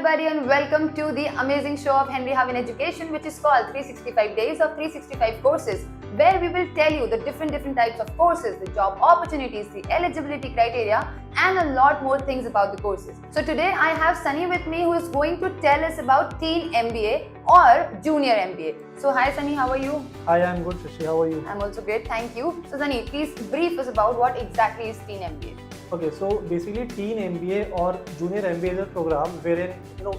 everybody and welcome to the amazing show of Henry Harvin Education, which is called 365 Days of 365 Courses, where we will tell you the different types of courses, the job opportunities, the eligibility criteria and a lot more things about the courses. So today I have Sunny with me, who is going to tell us about Teen MBA or Junior MBA. So hi Sunny, how are you? Hi, I'm good, Shashi. How are you? I'm also great, thank you. So Sunny, please brief us about what exactly is Teen MBA. Okay, so basically Teen MBA or Junior MBA is a program wherein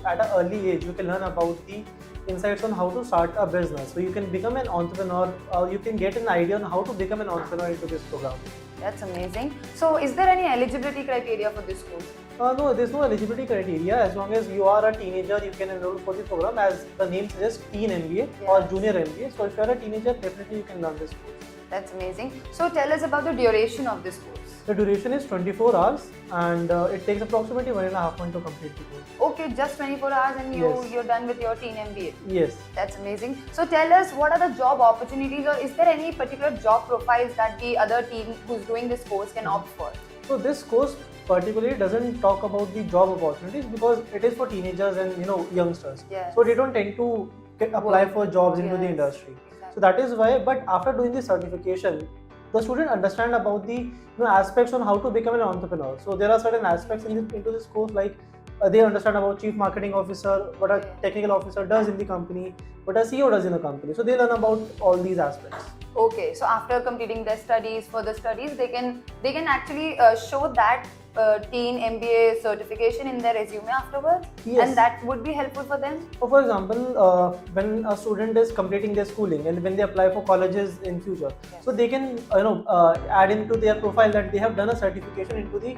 at an early age you can learn about the insights on how to start a business. So you can become an entrepreneur, you can get an idea on how to become an entrepreneur into this program. That's amazing. So is there any eligibility criteria for this course? No, there's no eligibility criteria. As long as you are a teenager, you can enroll for the program, as the name suggests, Teen MBA or Junior MBA. So if you are a teenager, definitely you can learn this course. That's amazing. So tell us about the duration of this course. The duration is 24 hours and it takes approximately 1.5 months to complete the course. Okay, just 24 hours and you're done with your Teen MBA. Yes. That's amazing. So tell us, what are the job opportunities, or is there any particular job profiles that the other teen who's doing this course can opt for? So this course particularly doesn't talk about the job opportunities because it is for teenagers and youngsters. Yes. So they don't tend to apply for jobs into the industry. Exactly. So that is why. But after doing the certification, the student understand about the aspects on how to become an entrepreneur. So there are certain aspects into this course, like they understand about chief marketing officer, what a technical officer does in the company, what a CEO does in a company. So they learn about all these aspects. Okay, so after completing their studies, further studies, they can actually show that Teen MBA certification in their resume afterwards. Yes. And that would be helpful for them. So for example, when a student is completing their schooling and when they apply for colleges in future, so they can add into their profile that they have done a certification into the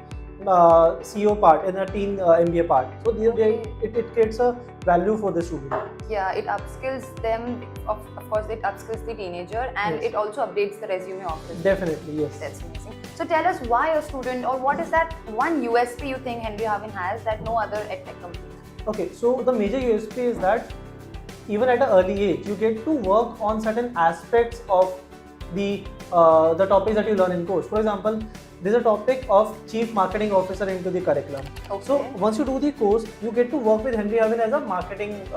CEO part and a Teen MBA part. So it creates a value for the student. Yeah, it upskills them. Of course, it upskills the teenager, and it also updates the resume of the student. Definitely, yes. That's amazing. So tell us, why a student, or what is that one USP you think Henry Harvin has that no other edtech company has? Okay, so the major USP is that even at an early age, you get to work on certain aspects of the topics that you learn in course. For example, there is a topic of chief marketing officer into the curriculum. Okay. So once you do the course, you get to work with Henry Harvin as a marketing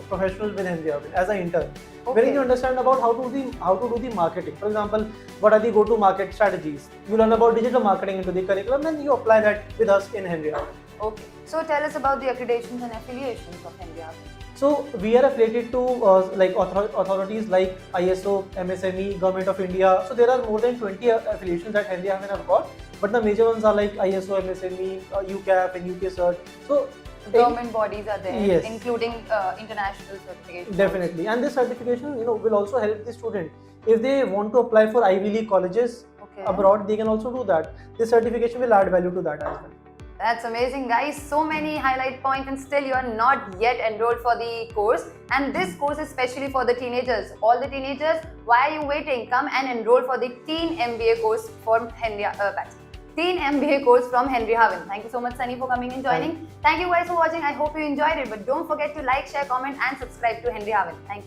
professional with Henry Harvin as an intern. Wherein you understand about how to do the marketing. For example, what are the go-to-market strategies? You learn about digital marketing into the curriculum and you apply that with us in Henry Harvin. Okay. So tell us about the accreditations and affiliations of Henry Harvin. So we are affiliated to authorities like ISO, MSME, Government of India. So there are more than 20 affiliations that Henry Harvin have got. But the major ones are like ISO, MSME, UCAP and UK Cert. So government bodies are there, yes, including international certifications. Definitely. And this certification will also help the student. If they want to apply for Ivy League colleges abroad, they can also do that. This certification will add value to that as well. That's amazing, guys. So many highlight points, and still you are not yet enrolled for the course. And this course is specially for the teenagers. All the teenagers, why are you waiting? Come and enroll for the Teen MBA course from Teen MBA course from Henry Harvin. Thank you so much, Sunny, for coming and joining. Thank you guys for watching. I hope you enjoyed it. But don't forget to like, share, comment, and subscribe to Henry Harvin. Thank you.